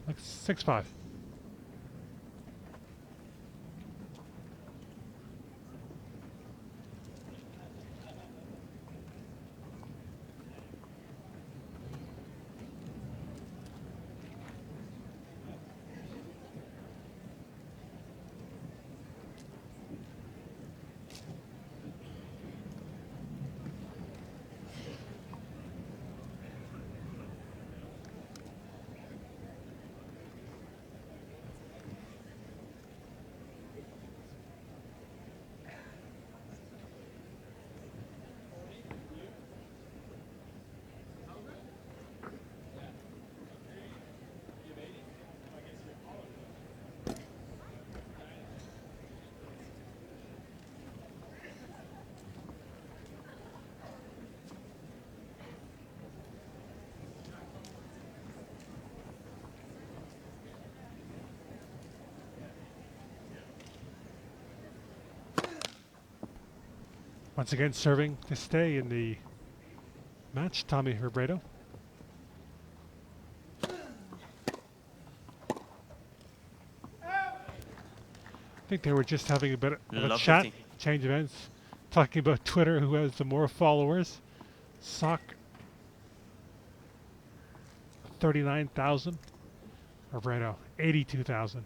Like 6-5. Once again, serving to stay in the match, Tommy Robredo. I think they were just having a bit of a chat, change of ends, talking about Twitter, who has the more followers. Sock, 39,000. Robredo, 82,000.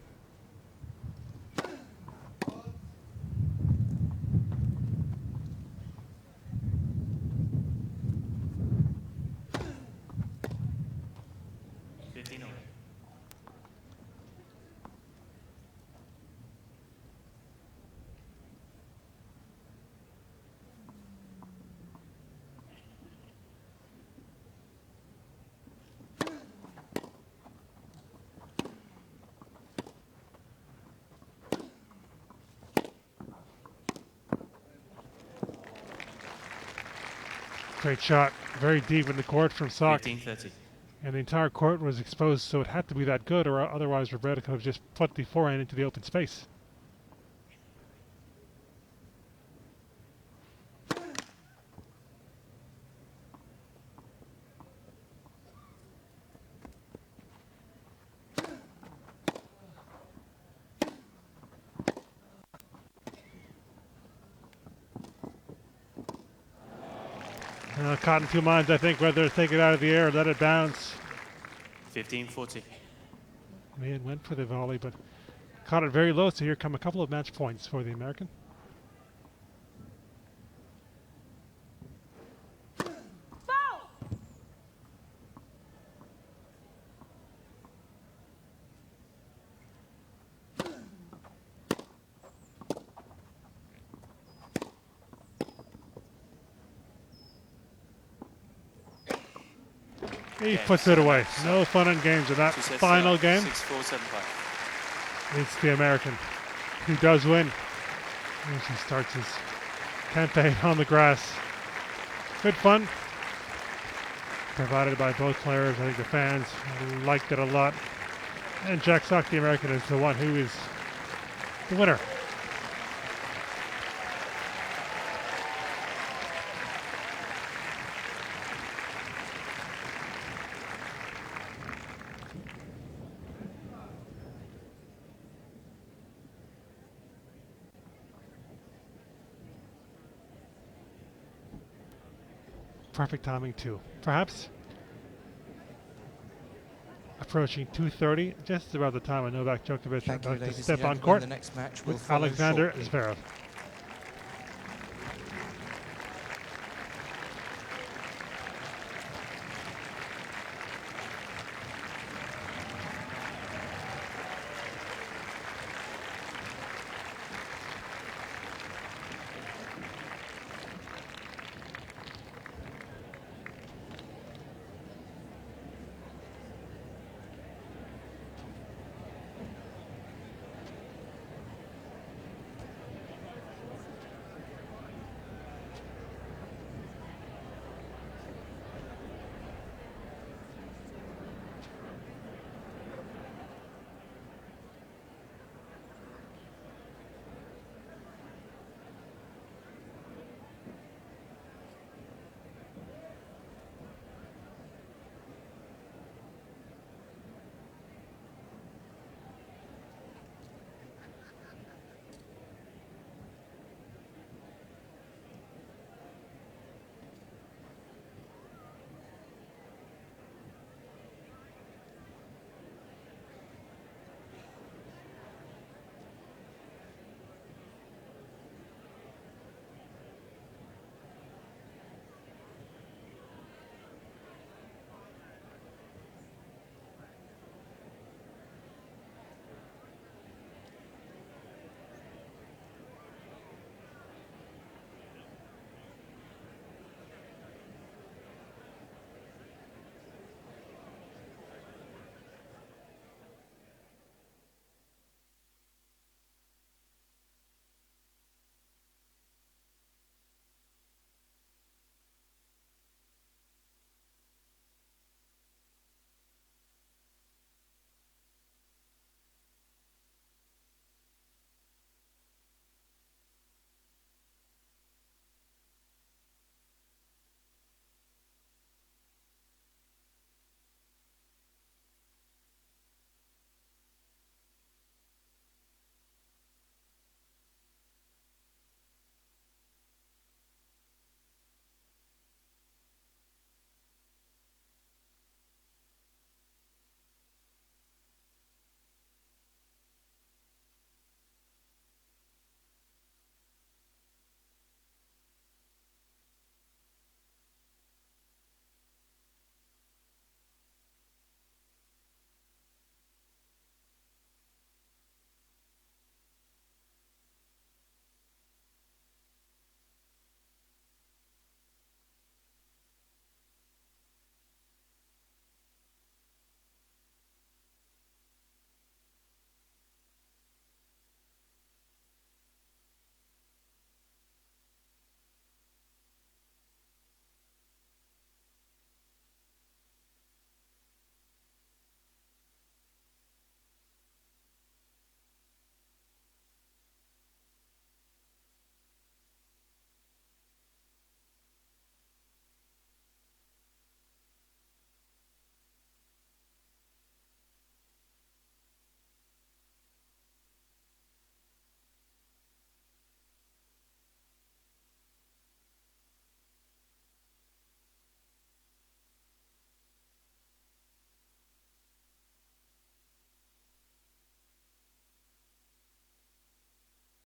Great shot, very deep in the court from Sock. 15-30. And the entire court was exposed, so it had to be that good, or otherwise Robredo could have just put the forehand into the open space. Caught in two minds, I think, whether to take it out of the air or let it bounce. 15-40. Man went for the volley, but caught it very low, so here come a couple of match points for the American. He puts it away. No fun and games in that final game. 6-4, 7-5. It's the American who does win as he starts his campaign on the grass. Good fun. Provided by both players. I think the fans liked it a lot. And Jack Sock, the American, is the one who is the winner. Perfect timing too. Perhaps approaching 2:30, just about the time I Novak Djokovic about to step on court The next match will with follow Alexander shortly. Zverev.